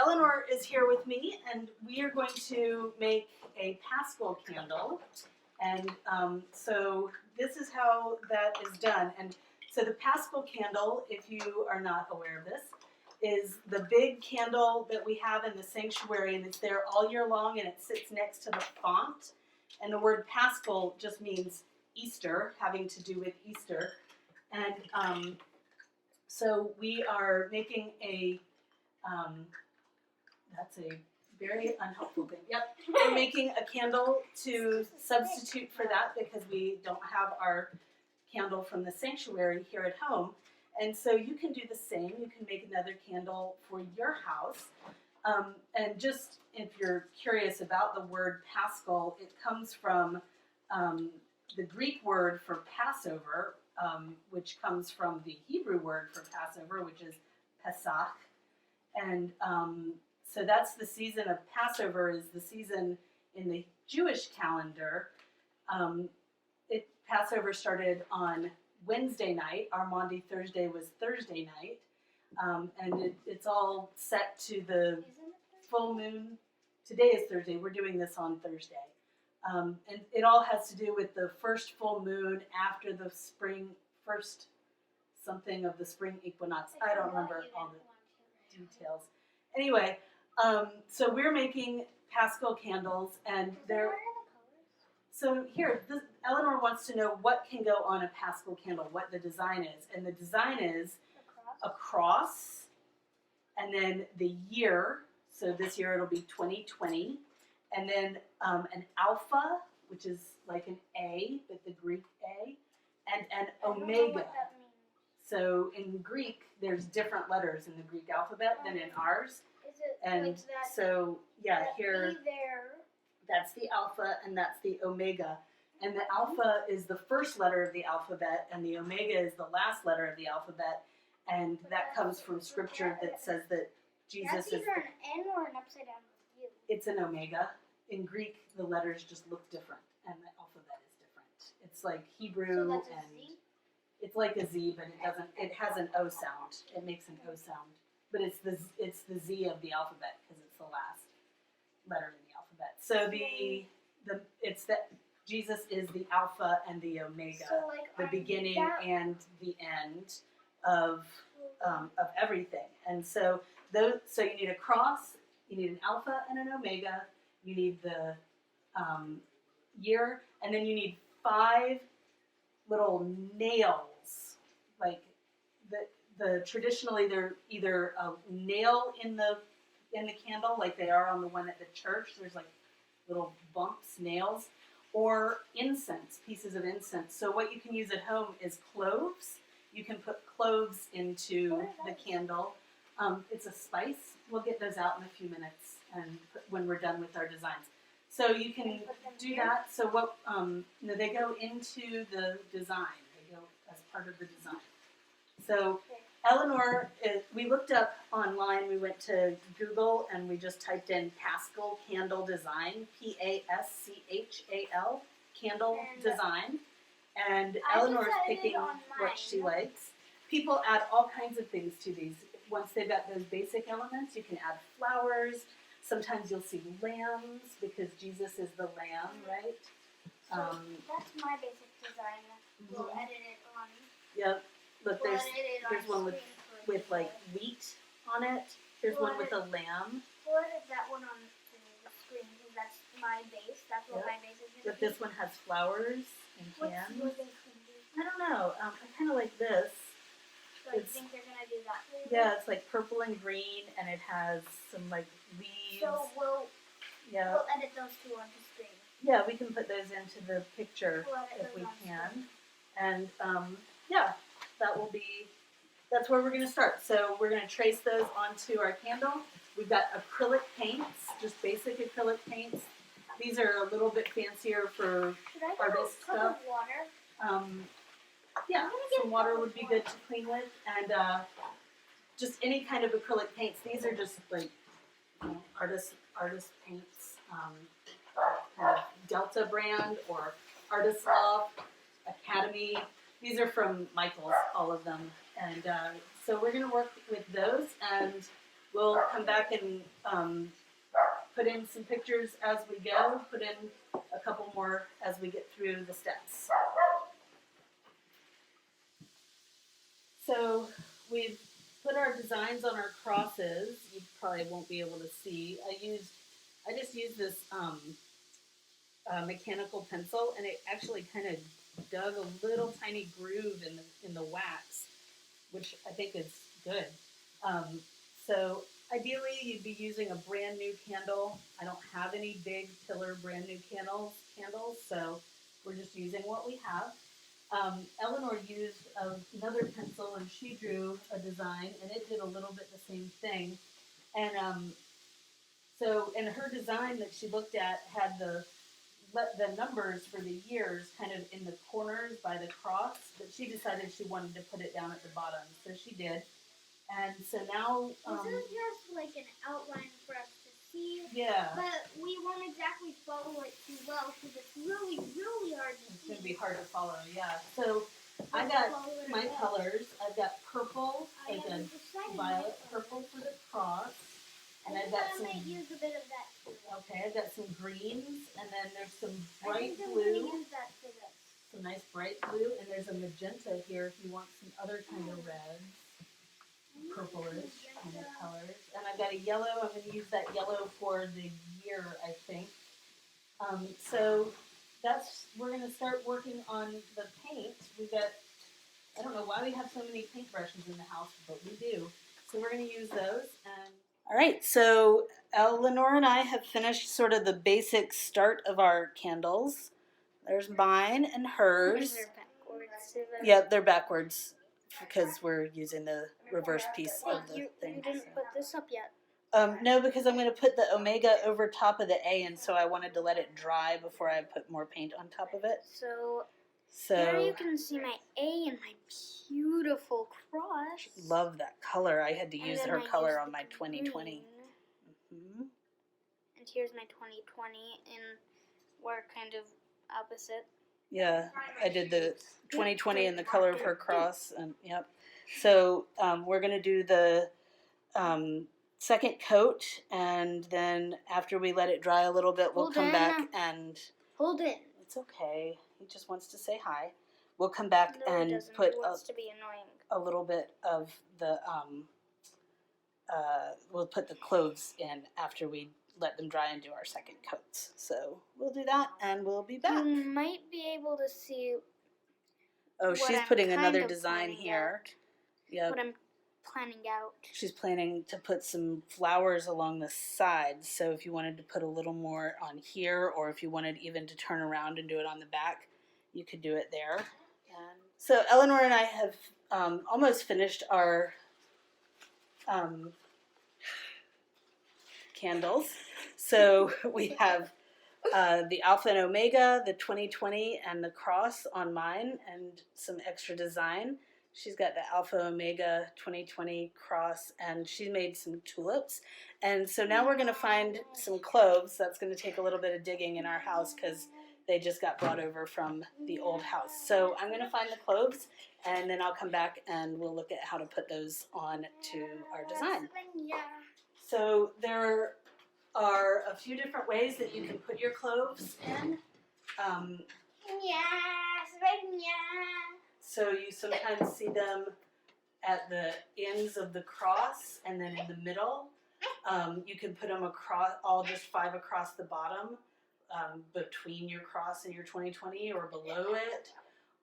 Elinor is here with me, and we are going to make a Paschal candle. And so this is how that is done. And so the Paschal candle, if you are not aware of this, is the big candle that we have in the sanctuary, and it's there all year long, and it sits next to the font. And the word Paschal just means Easter, having to do with Easter. And so we are making a, that's a very unhelpful thing. Yep, we're making a candle to substitute for that because we don't have our candle from the sanctuary here at home. And so you can do the same. You can make another candle for your house. And just if you're curious about the word Paschal, it comes from the Greek word for Passover, which comes from the Hebrew word for Passover, which is Pesach. And so that's the season of Passover, is the season in the Jewish calendar. Passover started on Wednesday night. Our Maundy Thursday was Thursday night. And it's all set to the full moon. Today is Thursday. We're doing this on Thursday. And it all has to do with the first full moon after the first something of the spring equinox. I don't remember all the details. Anyway, so we're making Paschal candles, and they're... So here, Elinor wants to know what can go on a Paschal candle, what the design is. And the design is a cross, and then the year. So this year it'll be 2020. And then an alpha, which is like an A, but the Greek A, and an omega. So in Greek, there's different letters in the Greek alphabet than in ours. Is it and like that, so, yeah, here, there. that's the alpha and that's the omega. And the alpha is the first letter of the alphabet, and the omega is the last letter of the alphabet. And that comes from scripture that says that Jesus That's is... either an N or an upside down U. It's an omega. In Greek, the letters just look different, and the alphabet is different. It's like Hebrew, So that's a and Z? it's like a Z, but it doesn't. It has an O sound. It makes an O sound, but it's the Z of the alphabet because it's the last letter in the alphabet. So it's that Jesus is the Alpha and the Omega, So like the beginning and the end of everything. And so so you need a cross, you need an Alpha and an Omega. You need the year, and then you need 5 little nails. Like the traditionally they're either a nail in the candle, like they are on the one at the church. There's like little bumps, nails, or incense, pieces of incense. So what you can use at home is cloves. You can put cloves into the candle. It's a spice. We'll get those out in a few minutes, and when we're done with our designs. So you can do that. So what? They go into the design. They go as part of the design. So Elinor, we looked up online. We went to Google and we just typed in Paschal Candle Design, Paschal Candle Design, and Elinor is picking what she likes. People add all kinds of things to these. Once they've got those basic elements, you can add flowers. Sometimes you'll see lambs because Jesus is the lamb, right? So that's my basic design. We'll edit it on. Yep. Look, there's one with like wheat on it. There's one with a lamb. We'll edit that one on the screen because that's my base. That's what my base is going to be. But this one has flowers and hands. What's your base going to be? I don't know. I kind of like this. So you think they're going to do that? Yeah, it's like purple and green, and it has some like leaves. So we'll edit those two onto screen. Yeah, we can put those into the picture if we can. And that's where we're going to start. So we're going to trace those onto our candle. We've got acrylic paints, just basic acrylic paints. These are a little bit fancier for artist stuff. Water? Yeah, some water would be good to clean with, and just any kind of acrylic paints. These are just like artist paints, kind of Delta brand or Artist Loft, Academy. These are from Michael's, all of them, and so we're going to work with those, and we'll come back and put in some pictures as we go, put in a couple more as we get through the steps. So we've put our designs on our crosses. You probably won't be able to see. I just used this mechanical pencil, and it actually kind of dug a little tiny groove in the wax, which I think is good. So ideally, you'd be using a brand new candle. I don't have any big pillar brand new candles, so we're just using what we have. Elinor used another pencil, and she drew a design, and it did a little bit the same thing. And so, in her design that she looked at had the numbers for the years kind of in the corners by the cross, but she decided she wanted to put it down at the bottom, so she did. And so now, this is just like an outline for us to see. Yeah. But we won't exactly follow it too well because it's really, really hard to see. It's gonna be hard to follow. Yeah. So I got my colors. I've got purple, like a violet purple for the cross. And I've got some. I might use a bit of that too. Okay, I've got some greens, and then there's some bright I think blue. I'm gonna use that for this. Some nice bright blue, and there's a magenta here if you want some other kind of reds, purplish kind of colors. And I've got a yellow. I'm going to use that yellow for the year, I think. So we're going to start working on the paint. I don't know why we have so many paintbrushes in the house, but we do. So we're going to use those. All right, so Elinor and I have finished sort of the basic start of our candles. There's mine and hers. They're backwards. Yeah, they're backwards because we're using the reverse piece of the thing. You didn't put this up yet. No, because I'm going to put the Omega over top of the A, and so I wanted to let it dry before I put more paint on top of it. So here you can see my A and my beautiful cross. Love that color. I had to use her color on my 2020. Mm-hmm. And here's my 2020, and we're kind of opposite. Yeah, I did the 2020 in the color of her cross, and yep. So we're going to do the second coat, and then after we let it dry a little bit, we'll come back and... Hold it. It's okay. He just wants to say hi. We'll come back and put to be annoying. a little bit of the we'll put the cloves in after we let them dry and do our second coats. So we'll do that, and we'll be back. You might be able to see. Oh, she's putting another design here. Yeah. What I'm planning out. She's planning to put some flowers along the sides. So if you wanted to put a little more on here, or if you wanted even to turn around and do it on the back, you could do it there. And so Elinor and I have almost finished our candles. So we have the Alpha and Omega, the 2020, and the cross on mine, and some extra design. She's got the Alpha Omega 2020 cross, and she made some tulips. And so now we're going to find some cloves. That's going to take a little bit of digging in our house because they just got brought over from the old house. So I'm going to find the cloves, and then I'll come back and we'll look at how to put those on to our design. So there are a few different ways that you can put your cloves in. So you sometimes see them at the ends of the cross and then in the middle. You can put them across, all just 5 across the bottom, between your cross and your 2020 or below it,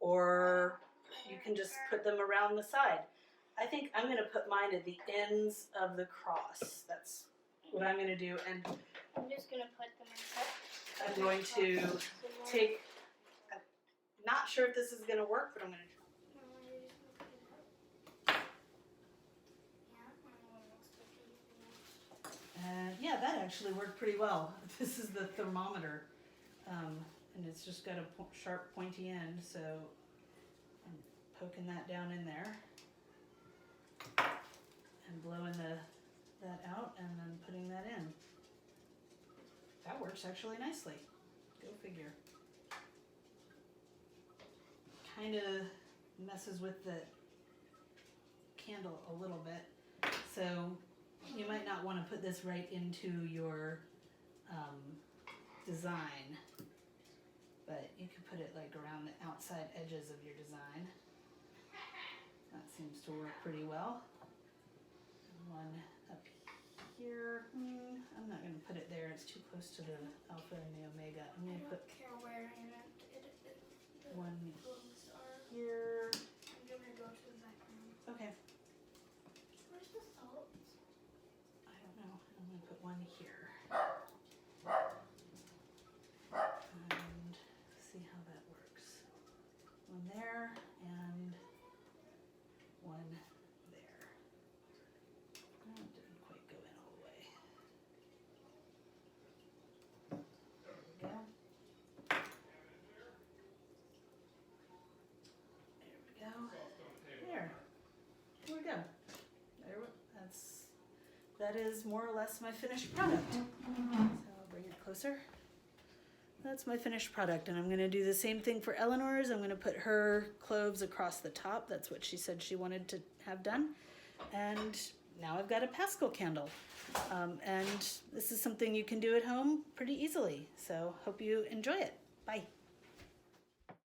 or you can just put them around the side. I think I'm going to put mine at the ends of the cross. That's what I'm going to do. And I'm just going to put them inside. I'm going to take, I'm not sure if this is going to work, but I'm going to try. Yeah, that actually worked pretty well. This is the thermometer, and it's just got a sharp pointy end, so I'm poking that down in there and blowing that out and then putting that in. That works actually nicely. Go figure. Kind of messes with the candle a little bit, so You might not want to put this right into your design, but you could put it like around the outside edges of your design. That seems to work pretty well. And one up here. I'm not going to put it there. It's too close to the alpha and the omega. I'm going to put where one hooves are. here. I'm gonna go to the back room. Okay. Where's the salt? I don't know. I'm going to put one here. And see how that works. One there and one there. That didn't quite go in all the way. There we go. There we go. That is more or less my finished product. So I'll bring it closer. That's my finished product, and I'm going to do the same thing for Elinor's. I'm going to put her cloves across the top. That's what she said she wanted to have done. And now I've got a Paschal candle. And this is something you can do at home pretty easily. So hope you enjoy it. Bye.